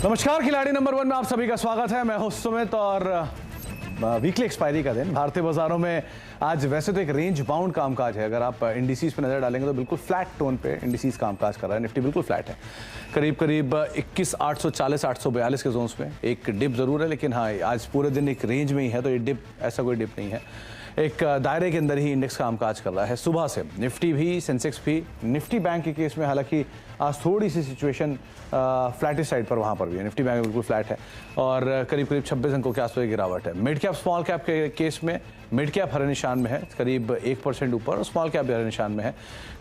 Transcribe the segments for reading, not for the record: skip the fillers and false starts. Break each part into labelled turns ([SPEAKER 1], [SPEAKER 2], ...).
[SPEAKER 1] नमस्कार, खिलाड़ी नंबर 1 में आप सभी का स्वागत है। मैं हूं सुमित और वीकली एक्सपायरी का दिन भारतीय बाजारों में आज वैसे तो एक रेंज बाउंड कामकाज है। अगर आप इंडिसेस पे नजर डालेंगे तो बिल्कुल फ्लैट टोन पे इंडिसेस कामकाज कर रहा है। निफ्टी बिल्कुल फ्लैट है, करीब 21,840 842 के जोन्स में। एक डिप जरूर है, लेकिन हाँ आज पूरे दिन एक रेंज में ही है, तो ये डिप ऐसा कोई डिप नहीं है। एक दायरे के अंदर ही इंडेक्स कामकाज कर रहा है सुबह से। निफ्टी भी, सेंसेक्स भी। निफ्टी बैंक के केस में हालांकि आज थोड़ी सी सिचुएशन फ्लैटिश साइड पर वहाँ पर भी है। निफ्टी बैंक बिल्कुल फ्लैट है और करीब 26 अंकों के आसपास गिरावट है। मिड कैप स्मॉल कैप के केस में मिड कैप हरे निशान में है, करीब 1% ऊपर, और स्मॉल कैप भी हरे निशान में है,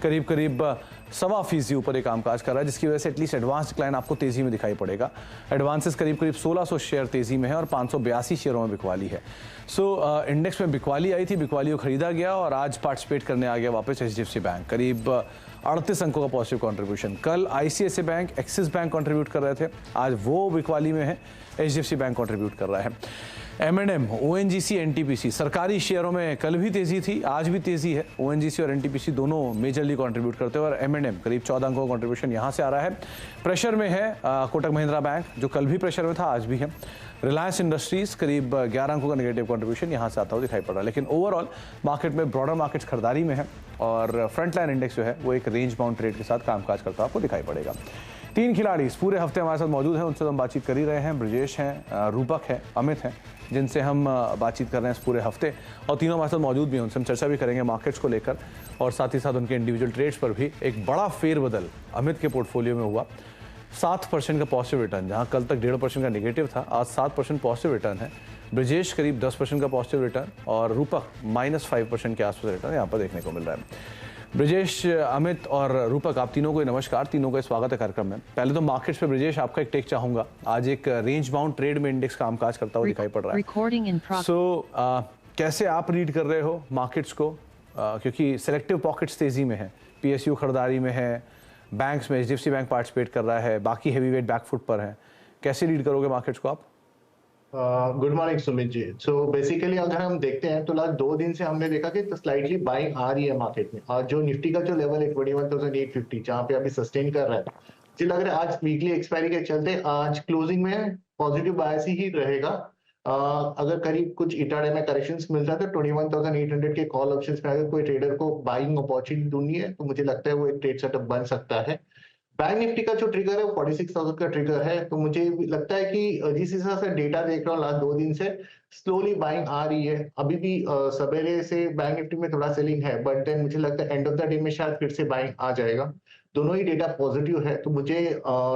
[SPEAKER 1] करीब 1.25% ऊपर एक कामकाज कर रहा है, जिसकी वजह से एटलीस्ट एडवांस डिक्लाइन आपको तेजी में दिखाई पड़ेगा। एडवांसेस करीब 1600 शेयर तेजी में है और 582 शेयरों में बिकवाली है। सो इंडेक्स में बिकवाली आई थी, बिकवाली को खरीदा गया और आज पार्टिसिपेट करने आ गया वापस HDFC बैंक, करीब 38 अंकों का पॉजिटिव कंट्रीब्यूशन। कल ICICI bank, axis bank contribute कर रहे थे, आज वो बिकवाली में है, HDFC बैंक कंट्रीब्यूट कर रहा है। M&M, ONGC, NTPC सरकारी शेयरों में कल भी तेजी थी, आज भी तेजी है। ONGC और NTPC दोनों मेजरली कंट्रीब्यूट करते हैं और M&M करीब 14 अंकों का कंट्रीब्यूशन यहां से आ रहा है। प्रेशर में है कोटक महिंद्रा बैंक, जो कल भी प्रेशर में था, आज भी है। रिलायंस इंडस्ट्रीज करीब 11 अंकों का नेगेटिव कंट्रीब्यूशन यहां से आता हुआ दिखाई पड़ रहा है। लेकिन ओवरऑल मार्केट में ब्रॉडर मार्केट्स खरीदारी में है और फ्रंट लाइन इंडेक्स जो है वो एक रेंज बाउंड ट्रेड के साथ कामकाज करता आपको दिखाई पड़ेगा। 3 खिलाड़ी इस पूरे हफ्ते हमारे साथ मौजूद हैं, उनसे हम बातचीत कर ही रहे हैं। ब्रजेश हैं, रूपक है, अमित हैं, जिनसे हम बातचीत कर रहे हैं इस पूरे हफ्ते, और तीनों हमारे साथ मौजूद भी हैं। उनसे हम चर्चा भी करेंगे मार्केट्स को लेकर और साथ ही साथ उनके इंडिविजुअल ट्रेड्स पर भी। एक बड़ा फेरबदल अमित के पोर्टफोलियो में हुआ, 7% का पॉजिटिव रिटर्न, जहां कल तक 1.5% का नेगेटिव था, आज 7% पॉजिटिव रिटर्न है। ब्रजेश करीब 10% का पॉजिटिव रिटर्न और रूपक -5% के आसपास रिटर्न यहाँ पर देखने को मिल रहा है। ब्रजेश, अमित और रूपक, आप तीनों को नमस्कार, तीनों का स्वागत है कार्यक्रम में। पहले तो मार्केट्स पे ब्रजेश आपका एक टेक चाहूंगा। आज एक रेंज बाउंड ट्रेड में इंडेक्स कामकाज करता हुआ दिखाई पड़ रहा है। सो कैसे आप रीड कर रहे हो मार्केट्स को, क्योंकि सेलेक्टिव पॉकेट्स तेजी में है, PSU खरीदारी में है, बैंक्स में HDFC बैंक पार्टिसिपेट कर रहा है, बाकी हैवी वेट बैकफुट पर है। कैसे रीड करोगे मार्केट्स को आप?
[SPEAKER 2] Good morning Sumit ji. So basically अगर हम देखते हैं तो लास्ट 2 दिन से हमने देखा कि स्लाइटली बाइंग आ रही है मार्केट में, और जो निफ्टी का जो लेवल है 21,850 जहां पे अभी सस्टेन कर रहा है, मुझे लग रहा है आज वीकली एक्सपायरी के चलते आज क्लोजिंग में पॉजिटिव बायस ही रहेगा। अगर करीब कुछ इंट्राडे में करेक्शंस मिलता है तो 21,800 के कॉल ऑप्शंस में अगर कोई ट्रेडर को बाइंग अपॉर्चुनिटी ढूंढनी है तो मुझे लगता है वो एक ट्रेड सेटअप बन सकता है। बैंक निफ्टी का जो ट्रिगर है वो 46,000 का ट्रिगर है, तो मुझे लगता है कि जिस हिसाब से डेटा देख रहा हूँ लास्ट 2 दिन से स्लोली बाइंग आ रही है। अभी भी सवेरे से बैंक निफ्टी में थोड़ा सेलिंग है, बट देन मुझे लगता है एंड ऑफ द डे में शायद फिर से बाइंग आ जाएगा। दोनों ही डेटा पॉजिटिव है, तो मुझे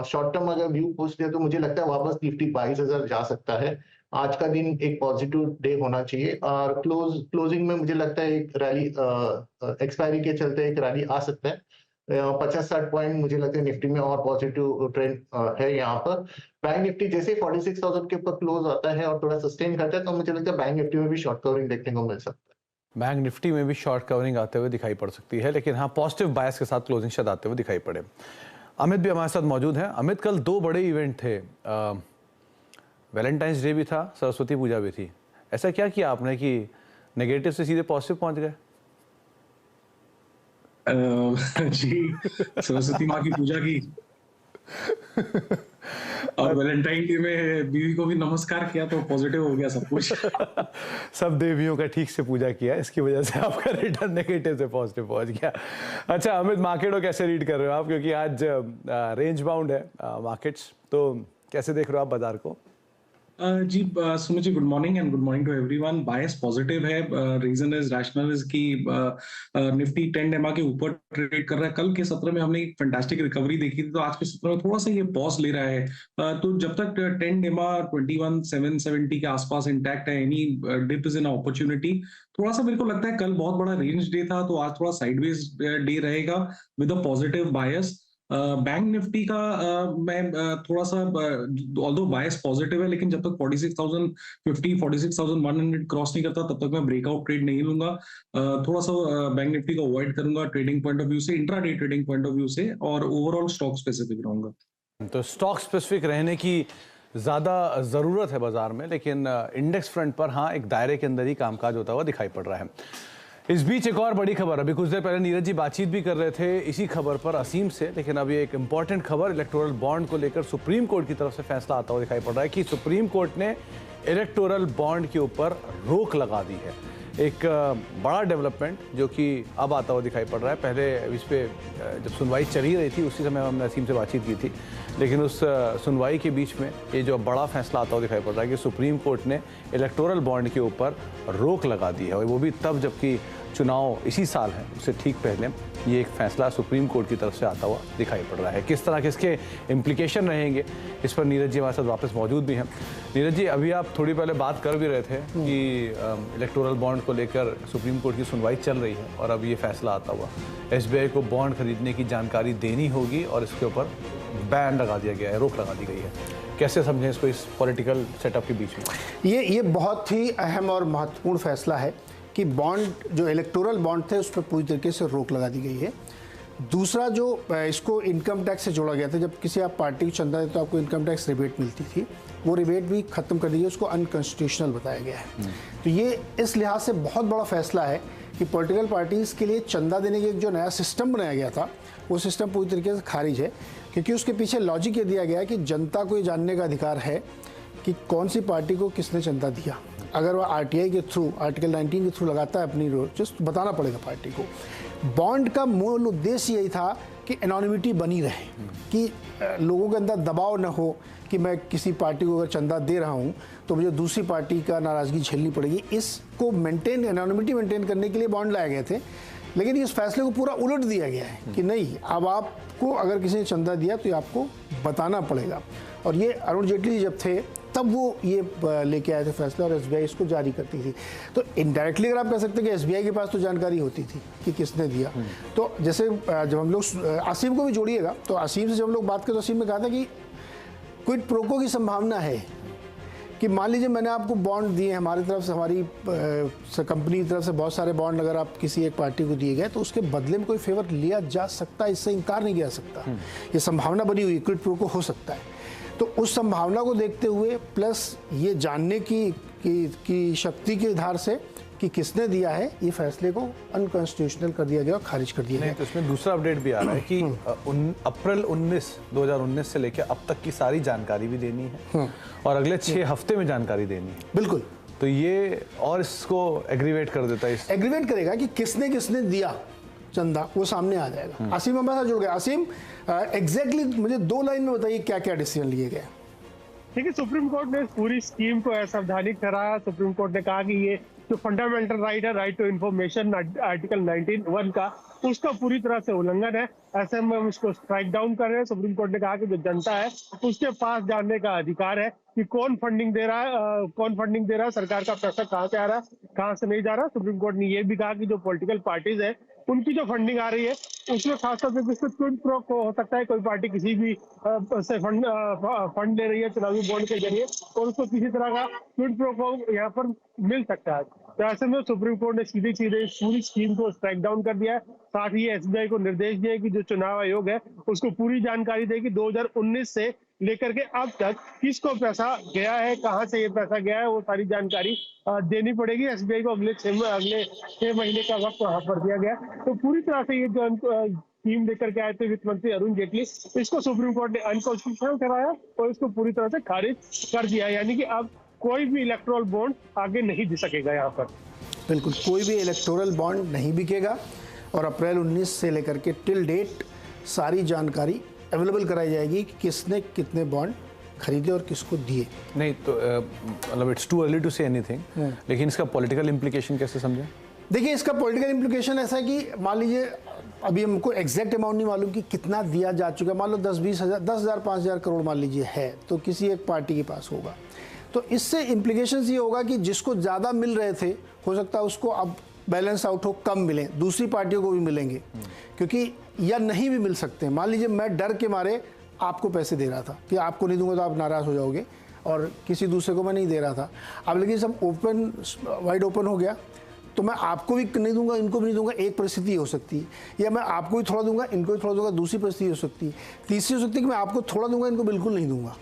[SPEAKER 2] शॉर्ट टर्म अगर व्यू पूछते हैं तो मुझे लगता है वापस निफ्टी 22,000 जा सकता है। आज का दिन एक पॉजिटिव डे होना चाहिए और क्लोजिंग में मुझे लगता है एक रैली एक्सपायरी के चलते एक रैली आ सकता है। 50-60 पॉइंट मुझे लगता है निफ्टी में और पॉजिटिव ट्रेंड है यहाँ पर। बैंक निफ्टी जैसे 46,000 के ऊपर क्लोज आता है और थोड़ा सस्टेन करता है तो मुझे लगता है बैंक निफ्टी में भी शॉर्ट कवरिंग देखने को मिल सकता है।
[SPEAKER 1] बैंक निफ्टी में भी शॉर्ट कवरिंग आते हुए दिखाई पड़ सकती है, लेकिन हाँ पॉजिटिव बायस के साथ क्लोजिंग शायद आते हुए दिखाई पड़े। अमित भी हमारे साथ मौजूद हैं। अमित, कल 2 बड़े इवेंट थे, वैलेंटाइंस डे भी था, सरस्वती पूजा भी थी। ऐसा क्या किया आपने कि नेगेटिव से सीधे पॉजिटिव पहुंच गए?
[SPEAKER 3] जी, सरस्वती माँ की पूजा की और वैलेंटाइन डे में बीवी को भी नमस्कार किया तो पॉजिटिव हो गया सब कुछ।
[SPEAKER 1] सब देवियों का ठीक से पूजा किया, इसकी वजह से आपका रिटर्न नेगेटिव से पॉजिटिव पहुंच गया। अच्छा अमित, मार्केट को कैसे रीड कर रहे हो आप, क्योंकि आज रेंज बाउंड है मार्केट्स, तो कैसे देख रहे हो आप बाजार को?
[SPEAKER 3] जी Sumit ji, good morning and good morning to everyone. Bias positive है, रीजन इज रैशनल इज कि निफ्टी 10 एमआ के ऊपर ट्रेड कर रहा है। कल के सत्र में हमने एक फैंटास्टिक रिकवरी देखी थी, तो आज के सत्र में थोड़ा सा ये पॉज ले रहा है। तो जब तक 10 एमआ 21,770 के आसपास इंटैक्ट है, any dip is an opportunity. थोड़ा सा मेरे को लगता है कल बहुत बड़ा रेंज डे था, तो आज थोड़ा साइडवेज डे रहेगा with a positive bias. Bank Nifty का मैं थोड़ा सा ऑल्दो बायस पॉजिटिव है, लेकिन जब तक 46,050 46,100 क्रॉस नहीं करता तब तक मैं ब्रेकआउट ट्रेड नहीं लूंगा। थोड़ा सा बैंक निफ्टी को अवॉइड करूंगा ट्रेडिंग पॉइंट ऑफ व्यू से, intraday trading point of view से, और ओवरऑल स्टॉक स्पेसिफिक रहूंगा।
[SPEAKER 1] तो स्टॉक स्पेसिफिक रहने की ज़्यादा ज़रूरत है बाजार में, लेकिन इंडेक्स फ्रंट पर हाँ एक दायरे के अंदर ही कामकाज होता हुआ दिखाई पड़ रहा है। इस बीच एक और बड़ी खबर, अभी कुछ देर पहले नीरज जी बातचीत भी कर रहे थे इसी खबर पर असीम से, लेकिन अभी एक इंपॉर्टेंट खबर इलेक्टोरल बॉन्ड को लेकर सुप्रीम कोर्ट की तरफ से फैसला आता हुआ दिखाई पड़ रहा है कि सुप्रीम कोर्ट ने इलेक्टोरल बॉन्ड के ऊपर रोक लगा दी है। एक बड़ा डेवलपमेंट जो कि अब आता हुआ दिखाई पड़ रहा है। पहले इस पे जब सुनवाई चल ही रही थी उसी समय हमने असीम से बातचीत की थी, लेकिन उस सुनवाई के बीच में ये जो बड़ा फैसला आता हुआ दिखाई पड़ रहा है कि सुप्रीम कोर्ट ने इलेक्टोरल बॉन्ड के ऊपर रोक लगा दी है, और वो भी तब जबकि चुनाव इसी साल है, उससे ठीक पहले ये एक फैसला सुप्रीम कोर्ट की तरफ से आता हुआ दिखाई पड़ रहा है। किस तरह के इसके इम्प्लीकेशन रहेंगे, इस पर नीरज जी हमारे साथ वापस मौजूद भी हैं। नीरज जी, अभी आप थोड़ी पहले बात कर भी रहे थे कि इलेक्टोरल बॉन्ड को लेकर सुप्रीम कोर्ट की सुनवाई चल रही है और अब ये फैसला आता हुआ, SBI को बॉन्ड खरीदने की जानकारी देनी होगी और इसके ऊपर बैन लगा दिया गया है, रोक लगा दी गई है। कैसे समझें इसको इस पॉलिटिकल सेटअप के बीच में?
[SPEAKER 4] ये बहुत ही अहम और महत्वपूर्ण फैसला है कि बॉन्ड जो इलेक्टोरल बॉन्ड थे उस पर पूरी तरीके से रोक लगा दी गई है। दूसरा, जो इसको इनकम टैक्स से जोड़ा गया था, जब किसी आप पार्टी को चंदा देते तो आपको इनकम टैक्स रिबेट मिलती थी, वो रिबेट भी खत्म कर दी गई, उसको अनकॉन्स्टिट्यूशनल बताया गया है। तो ये इस लिहाज से बहुत बड़ा फैसला है कि पॉलिटिकल पार्टीज़ के लिए चंदा देने के एक जो नया सिस्टम बनाया गया था वो सिस्टम पूरी तरीके से खारिज है, क्योंकि उसके पीछे लॉजिक ये दिया गया है कि जनता को ये जानने का अधिकार है कि कौन सी पार्टी को किसने चंदा दिया। अगर वह RTI के थ्रू, आर्टिकल 19 के थ्रू लगाता है अपनी जस्ट बताना पड़ेगा पार्टी को। बॉन्ड का मूल उद्देश्य यही था कि एनोनिमिटी बनी रहे, कि लोगों के अंदर दबाव न हो कि मैं किसी पार्टी को अगर चंदा दे रहा हूं तो मुझे दूसरी पार्टी का नाराज़गी झेलनी पड़ेगी। इसको मेंटेन, एनोनिमिटी मेंटेन करने के लिए बॉन्ड लाए गए थे, लेकिन इस फैसले को पूरा उलट दिया गया है कि नहीं, अब आपको अगर किसी ने चंदा दिया तो ये आपको बताना पड़ेगा। और ये अरुण जेटली जब थे तब वो ये लेके आए थे फैसला, और SBI इसको जारी करती थी। तो इनडायरेक्टली अगर आप कह सकते हैं कि SBI के पास तो जानकारी होती थी कि किसने दिया। तो जैसे जब हम लोग असीम को भी जोड़िएगा, तो असीम से जब हम लोग बात करें तो असीम ने कहा था कि क्विड प्रोको की संभावना है कि मान लीजिए मैंने आपको बॉन्ड दिए, हमारी तरफ से, हमारी कंपनी की तरफ से बहुत सारे बॉन्ड अगर आप किसी एक पार्टी को दिए गए तो उसके बदले में कोई फेवर लिया जा सकता है, इससे इनकार नहीं किया सकता। ये संभावना बनी हुई, क्विड प्रोको हो सकता है। तो उस संभावना को देखते हुए प्लस ये जानने की शक्ति के आधार से कि किसने दिया है, ये फैसले को अनकॉन्स्टिट्यूशनल कर दिया गया और खारिज कर दिया गया।
[SPEAKER 1] तो इसमें दूसरा अपडेट भी आ रहा है कि अप्रैल 2019 से लेकर अब तक की सारी जानकारी भी देनी है और अगले 6 हफ्ते में जानकारी देनी है।
[SPEAKER 4] बिल्कुल।
[SPEAKER 1] तो ये और इसको एग्रीवेट कर देता है,
[SPEAKER 4] एग्रीवेट करेगा कि किसने किसने दिया चंदा, वो सामने आ जाएगा। असीम हमारे साथ जुड़ गया। असीम, एग्जैक्टली मुझे 2 लाइन में बताइए क्या क्या डिसीजन लिए गए।
[SPEAKER 5] देखिए, सुप्रीम कोर्ट ने पूरी स्कीम को असंवैधानिक ठहराया। सुप्रीम कोर्ट ने कहा कि ये जो फंडामेंटल राइट है, राइट टू इन्फॉर्मेशन, आर्टिकल 19(1) का, उसका पूरी तरह से उल्लंघन है। ऐसे में हम उसको स्ट्राइक डाउन कर रहे हैं। सुप्रीम कोर्ट ने कहा कि जो जनता है उसके पास जानने का अधिकार है कि कौन फंडिंग दे रहा है, सरकार का पैसा कहाँ से आ रहा है, कहाँ से नहीं जा रहा। सुप्रीम कोर्ट ने ये भी कहा कि जो पॉलिटिकल पार्टीज है उनकी जो फंडिंग आ रही है उसमें खासतौर से क्विड प्रो को हो सकता है, कोई पार्टी किसी भी से फंड ले रही है चुनावी बॉन्ड के जरिए और उसको किसी तरह का क्विड प्रो को यहाँ पर मिल सकता है। तो ऐसे में सुप्रीम कोर्ट ने सीधे पूरी स्कीम को स्ट्राइक डाउन कर दिया है। साथ ही SBI को निर्देश दिए कि जो चुनाव आयोग है उसको पूरी जानकारी दे कि 2019 से लेकर के अब तक किसको पैसा गया है, कहां से ये पैसा गया है, वो सारी जानकारी देनी पड़ेगी। SBI को अगले 6 महीने का वक्त वहां पर दिया गया। तो पूरी तरह से ये जो स्कीम लेकर के आए थे वित्त मंत्री अरुण जेटली, इसको सुप्रीम कोर्ट ने अनकॉन्स्टिट्यूशनल कराया और इसको पूरी तरह से खारिज कर दिया। यानी कि अब कोई भी इलेक्टोरल बॉन्ड आगे नहीं दे सकेगा यहाँ पर।
[SPEAKER 4] बिल्कुल, कोई भी इलेक्टोरल बॉन्ड नहीं बिकेगा और अप्रैल 19 से लेकर के टिल डेट सारी जानकारी अवेलेबल कराई जाएगी कि किसने कितने बॉन्ड खरीदे और किसको दिए।
[SPEAKER 1] नहीं तो मतलब it's too early to say anything, लेकिन इसका पॉलिटिकल इम्प्लीकेशन कैसे समझें?
[SPEAKER 4] देखिए, इसका पॉलिटिकल इम्प्लीकेशन ऐसा है कि मान लीजिए अभी हमको एग्जैक्ट अमाउंट नहीं मालूम कि कितना दिया जा चुका है, मान लो 10-20 हज़ार, 10,000 5,000 करोड़ मान लीजिए है, तो किसी एक पार्टी के पास होगा। तो इससे इम्प्लीकेशन ये होगा कि जिसको ज़्यादा मिल रहे थे हो सकता है उसको अब बैलेंस आउट हो, कम मिले, दूसरी पार्टियों को भी मिलेंगे, क्योंकि या नहीं भी मिल सकते हैं। मान लीजिए मैं डर के मारे आपको पैसे दे रहा था कि आपको नहीं दूंगा तो आप नाराज़ हो जाओगे, और किसी दूसरे को मैं नहीं दे रहा था। अब लेकिन सब वाइड ओपन हो गया तो मैं आपको भी नहीं दूंगा, इनको भी नहीं दूंगा, एक परिस्थिति हो सकती है, या मैं आपको भी थोड़ा दूंगा, इनको भी थोड़ा दूंगा, दूसरी परिस्थिति हो सकती है। तीसरी हो सकती है कि मैं आपको थोड़ा दूंगा, इनको बिल्कुल नहीं दूंगा।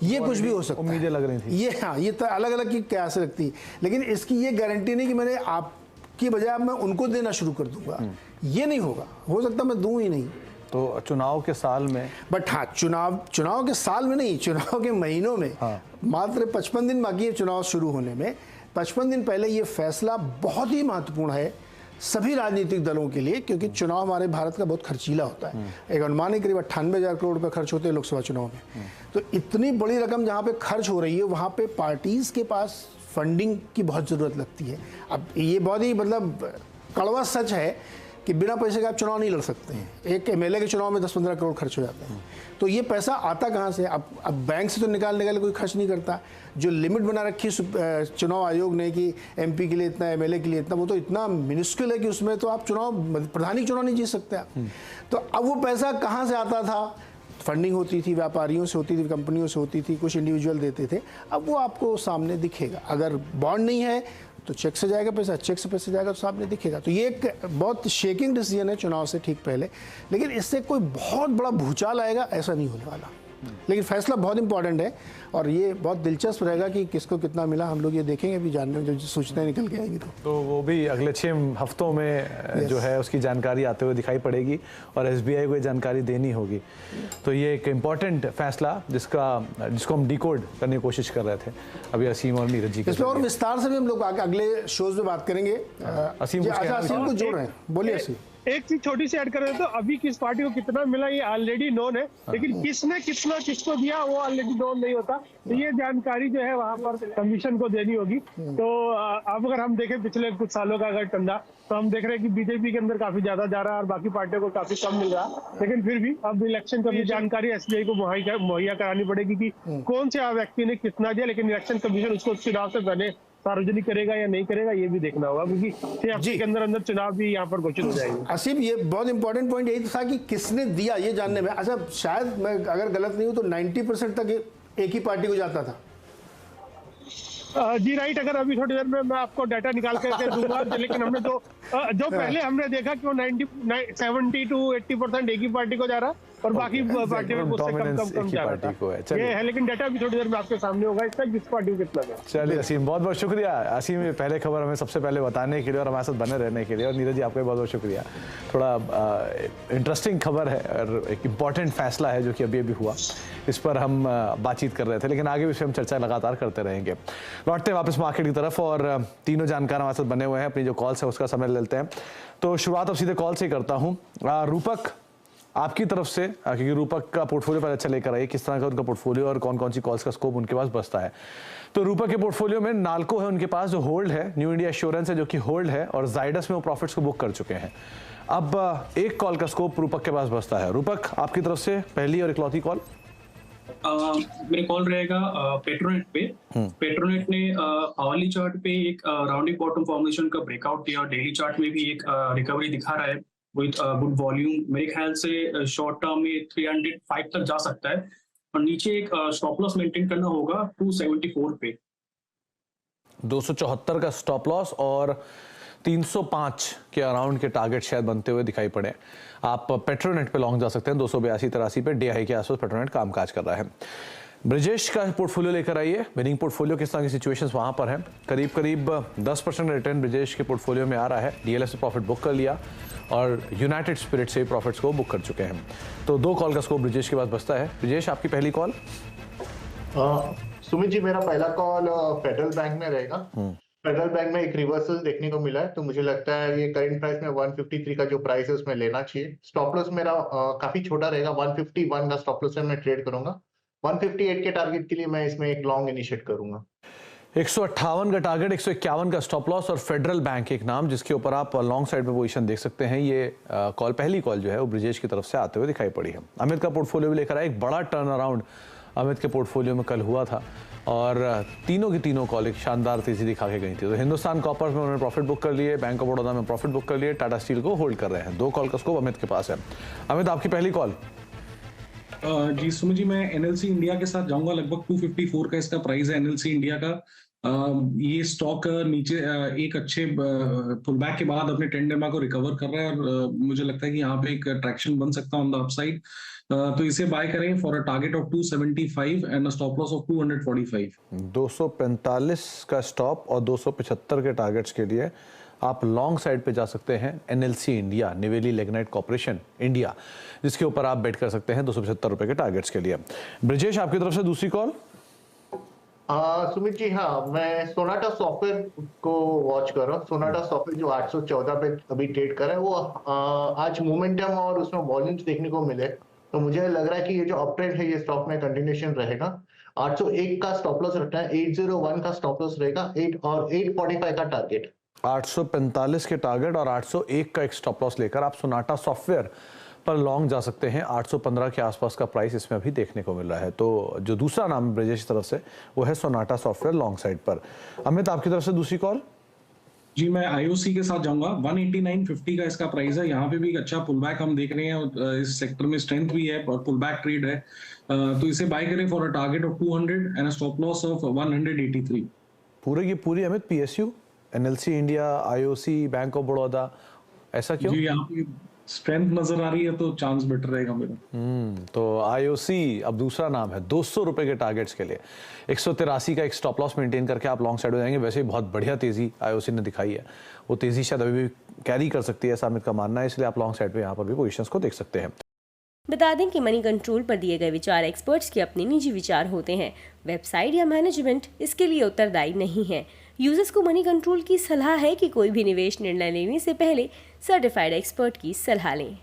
[SPEAKER 4] ये कुछ भी हो सकता है,
[SPEAKER 1] उम्मीदें लग रही थी।
[SPEAKER 4] ये हाँ, ये तो अलग अलग की कैसे लगती है, लेकिन इसकी ये गारंटी नहीं कि मैंने आप की बजाय अब मैं उनको देना शुरू कर दूंगा, ये नहीं होगा। हो सकता मैं दूं ही नहीं।
[SPEAKER 1] तो चुनाव के साल में,
[SPEAKER 4] बट हाँ, चुनाव के साल में नहीं, चुनाव के महीनों में, मात्र 55 दिन बाकी है चुनाव शुरू होने में। 55 दिन पहले ये फैसला बहुत ही महत्वपूर्ण है सभी राजनीतिक दलों के लिए, क्योंकि चुनाव हमारे भारत का बहुत खर्चीला होता है। एक अनुमानित करीब 98,000 करोड़ रुपए खर्च होते हैं लोकसभा चुनाव में। तो इतनी बड़ी रकम जहाँ पे खर्च हो रही है, वहाँ पे पार्टीज के पास फंडिंग की बहुत ज़रूरत लगती है। अब ये बहुत ही मतलब कड़वा सच है कि बिना पैसे के आप चुनाव नहीं लड़ सकते हैं। एक एमएलए के चुनाव में 10-15 करोड़ खर्च हो जाते हैं। तो ये पैसा आता कहाँ से? अब बैंक से तो निकालने के लिए कोई खर्च नहीं करता। जो लिमिट बना रखी चुनाव आयोग ने कि एमपी के लिए इतना, एमएलए के लिए इतना, वो तो इतना मिनिस्क्यूल है कि उसमें तो आप प्रधानी चुनाव नहीं जीत सकते आप। तो अब वो पैसा कहाँ से आता था? फंडिंग होती थी, व्यापारियों से होती थी, कंपनियों से होती थी, कुछ इंडिविजुअल देते थे। अब वो आपको सामने दिखेगा। अगर बॉन्ड नहीं है तो चेक से जाएगा पैसा, चेक से पैसा जाएगा तो सामने दिखेगा। तो ये एक बहुत शेकिंग डिसीजन है चुनाव से ठीक पहले, लेकिन इससे कोई बहुत बड़ा भूचाल आएगा ऐसा नहीं होने वाला। लेकिन फैसला बहुत इंपॉर्टेंट है और ये बहुत दिलचस्प रहेगा कि किसको कितना मिला। हम लोग ये देखेंगे अभी जानने में, जब सूचनाएं निकल के आएंगी तो
[SPEAKER 1] वो भी अगले 6 हफ्तों में जो है उसकी जानकारी आते हुए दिखाई पड़ेगी और एसबीआई को ये जानकारी देनी होगी। तो ये एक इम्पॉर्टेंट फैसला जिसको हम डिकोड करने की कोशिश कर रहे थे। अभी असीम और नीरज जी
[SPEAKER 4] इस पर और विस्तार से भी हम लोग अगले शोज में बात करेंगे।
[SPEAKER 1] असीम
[SPEAKER 4] को जोड़ रहे हैं, बोलिए असीम।
[SPEAKER 5] एक चीज छोटी सी ऐड कर रहे तो अभी किस पार्टी को कितना मिला ये ऑलरेडी नोन है, लेकिन किसने कितना किसको दिया वो ऑलरेडी नोन नहीं होता। तो ये जानकारी जो है वहां पर कमीशन को देनी होगी। तो अब अगर हम देखें पिछले कुछ सालों का अगर टंडा, तो हम देख रहे हैं कि बीजेपी के अंदर काफी ज्यादा जा रहा है और बाकी पार्टियों को काफी कम मिल रहा है। लेकिन फिर भी अब इलेक्शन कमीशन जानकारी एसबीआई को मुहैया करानी पड़ेगी कि कौन से व्यक्ति ने कितना दिया। लेकिन इलेक्शन कमीशन उसको चुनाव से पहले सार्वजनिक करेगा या नहीं करेगा ये भी देखना होगा, क्योंकि 6 हफ्ते के अंदर चुनाव भी यहाँ पर घोषित हो जाएगी।
[SPEAKER 4] असीम, ये बहुत इंपॉर्टेंट पॉइंट यही था कि किसने दिया ये जानने में। अच्छा, शायद मैं अगर गलत नहीं हूं तो 90% तक एक ही पार्टी को जाता था।
[SPEAKER 5] जी राइट। अगर अभी थोड़ी देर में मैं आपको डाटा निकाल करके दूंगा, लेकिन हमने जो पहले हमने देखा कि वो 70 to 80% एक ही पार्टी को जा रहा है और बाकी पार्टी में उससे कम जा रहा है। ये है, लेकिन डाटा भी थोड़ी देर में आपके सामने होगा इसका किस पार्टी को कितना है।
[SPEAKER 1] चलिए असीम, बहुत बहुत शुक्रिया असीम, ये पहले खबर हमें सबसे पहले बताने के लिए और हमारे साथ बने रहने के लिए। और नीरज जी आपका भी बहुत बहुत शुक्रिया। थोड़ा इंटरेस्टिंग खबर है और एक इम्पॉर्टेंट फैसला है जो कि अभी हुआ, इस पर हम बातचीत कर रहे थे, लेकिन आगे भी हम चर्चा लगातार करते रहेंगे। लौटते हैं वापस मार्केट की तरफ और तीनों जानकार हमारे साथ बने हुए हैं। अपनी जो कॉल्स है उसका समय लेते हैं। तो शुरुआत अब सीधे कॉल से ही करता हूँ। रूपक, आपकी तरफ से, क्योंकि रूपक का पोर्टफोलियो पर अच्छा लेकर आइए, किस तरह का उनका पोर्टफोलियो और कौन कौन सी कॉल्स का स्कोप उनके पास बचता है। तो रूपक के पोर्टफोलियो में नाल्को है उनके पास जो होल्ड है, न्यू इंडिया एश्योरेंस है जो कि होल्ड है, और जाइडस में वो प्रॉफिट्स को बुक कर चुके हैं। अब एक कॉल का स्कोप रूपक के पास बचता है। रूपक, आपकी तरफ से पहली और इकलौती कॉल।
[SPEAKER 6] मेरे कॉल रहेगा पेट्रोनेट पे। पेट्रोनेट ने आवली चार्ट पे एक राउंडिंग बॉटम फॉर्मेशन का ब्रेकआउट किया और डेली चार्ट में भी एक रिकवरी दिखा रहा है विद गुड वॉल्यूम। मेरे ख्याल से शॉर्ट टर्म में 305 तक जा सकता है और नीचे एक स्टॉप लॉस मेंटेन करना होगा 274 पे।
[SPEAKER 1] 274 का स्टॉप लॉस और 305 के अराउंड के टारगेट शायद बनते हुए दिखाई पड़े। आप पेट्रोनेट पे लॉन्ग जा सकते हैं 282-83 पे डीआई के आसपास पेट्रोनेट कामकाज कर रहा है। ब्रिजेश का पोर्टफोलियो लेकर आइए, विनिंग पोर्टफोलियो किस तरह की सिचुएशंस वहां पर है। करीब करीब 10% रिटर्न ब्रिजेश के पोर्टफोलियो में आ रहा है। डीएलएफ से प्रॉफिट बुक कर लिया और यूनाइटेड स्पिरिट से प्रॉफिट्स को बुक कर चुके हैं। तो 2 कॉल का स्कोप ब्रिजेश के पास बचता है। ब्रिजेश, आपकी पहली कॉल।
[SPEAKER 2] सुमित जी, मेरा पहला कॉल फेडरल बैंक में रहेगा। फेडरल बैंक में एक रिवर्सल देखने को मिला है, तो मुझे लगता है ये करंट प्राइस में 153 का जो प्राइस है उसमें लेना चाहिए। स्टॉप लॉस मेरा काफी छोटा रहेगा, 151 का स्टॉप लॉस है, मैं ट्रेड करूंगा। 158 के टारगेट के लिए मैं इसमें एक लॉन्ग इनिशिएट करूंगा।
[SPEAKER 1] 158 का टारगेट, 151 का स्टॉप लॉस और फेडरल बैंक एक नाम जिसके ऊपर आप लॉन्ग साइड में पोजीशन देख सकते हैं। ये कॉल, पहली कॉल जो है वो ब्रिजेश की तरफ से आते हुए दिखाई पड़ी है। अमित का पोर्टफोलियो भी लेकर आया। एक बड़ा टर्न अराउंड अमित के पोर्टफोलियो में कल हुआ था और तीनों की तीनों कॉल एक शानदार तेजी दिखा के गई थी। तो हिंदुस्तान कॉपर में उन्होंने प्रॉफिट बुक कर लिए, बैंक ऑफ बड़ौदा में प्रॉफिट बुक कर लिए, टाटा स्टील को होल्ड कर रहे हैं। 2 कॉल का स्कोप अमित के पास है। अमित, आपकी पहली कॉल।
[SPEAKER 3] जी सुमित जी, मैं एनएलसी इंडिया के साथ जाऊंगा। लगभग 254 का इसका प्राइस है एनएलसी इंडिया का। ये स्टॉक नीचे एक अच्छे पुलबैक के बाद अपने ट्रेंड को रिकवर कर रहा है और मुझे लगता है कि यहाँ पे एक ट्रैक्शन बन सकता है ऑन द अपसाइड। तो इसे बाय करें for a target of 275 and a stop loss of 245।
[SPEAKER 1] 245 का स्टॉप और 275 के टारगेट्स के लिए आप लॉन्ग साइड पे जा सकते हैं NLC India, Neyveli lignite corporation India, जिसके ऊपर आप बेट कर सकते हैं 275 रुपए के टारगेट्स के लिए। ब्रिजेश, आपकी तरफ से दूसरी कॉल।
[SPEAKER 2] सुमित जी, हाँ, मैं सोनाटा सॉफ्टवेयर को वॉच कर रहा हूँ। सोनाटा सॉफ्टवेयर जो 814 पे अभी ट्रेड कर रहा है, वो आज मोमेंटम और उसमें वॉल्यूम्स देखने को मिले, तो मुझे लग रहा है कि ये जो अप ट्रेंड है ये स्टॉक में कंटिन्यूएशन रहेगा। 801 का स्टॉप लॉस रखना है, 801 का स्टॉप लॉस रहेगा, 845 का टारगेट।
[SPEAKER 1] 845 के टारगेट और 801 का एक स्टॉप लॉस लेकर आप सोनाटा सॉफ्टवेयर पर लॉन्ग जा सकते हैं। 815 के आसपास का प्राइस इसमें अभी देखने को मिल रहा है। तो जो दूसरा नाम ब्रिजेश की तरफ से वो है सोनाटा सॉफ्टवेयर लॉन्ग साइड पर। अमित, आपकी तरफ से दूसरी कॉल।
[SPEAKER 3] जी, मैं आईओसी के साथ जाऊंगा। 189.50 का इसका प्राइस है। यहाँ पे भी एक अच्छा पुल बैक हम देख रहे हैं। इस सेक्टर में स्ट्रेंथ भी है और पुल बैक ट्रेड है, तो इसे बाय करें for a target of 200 and a stop loss of 183।
[SPEAKER 1] पूरे की पूरी Amit PSU, NLC India, IOC, bank of Baroda, ऐसा क्यों?
[SPEAKER 3] जी, यहाँ पे स्ट्रेंथ नजर आ रही है तो चांस बेटर रहेगा मेरा।
[SPEAKER 1] तो आईओसी अब दूसरा नाम है 200 रुपए के टारगेट्स के लिए। 183 का एक स्टॉप लॉस मेंटेन करके आप लॉन्ग साइड हो जाएंगे। वैसे ही बहुत बढ़िया तेजी आईओसी ने दिखाई है, वो तेजी शायद अभी भी कैरी कर सकती है, ऐसा अमित का मानना है, इसलिए आप लॉन्ग साइड पे यहाँ पर भी पोजीशंस को देख सकते हैं।
[SPEAKER 7] बता दें कि मनी कंट्रोल पर दिए गए विचार एक्सपर्ट्स के अपने निजी विचार होते हैं। वेबसाइट या मैनेजमेंट इसके लिए उत्तरदायी नहीं है। यूजर्स को मनी कंट्रोल की सलाह है कि कोई भी निवेश निर्णय लेने से पहले सर्टिफाइड एक्सपर्ट की सलाह लें।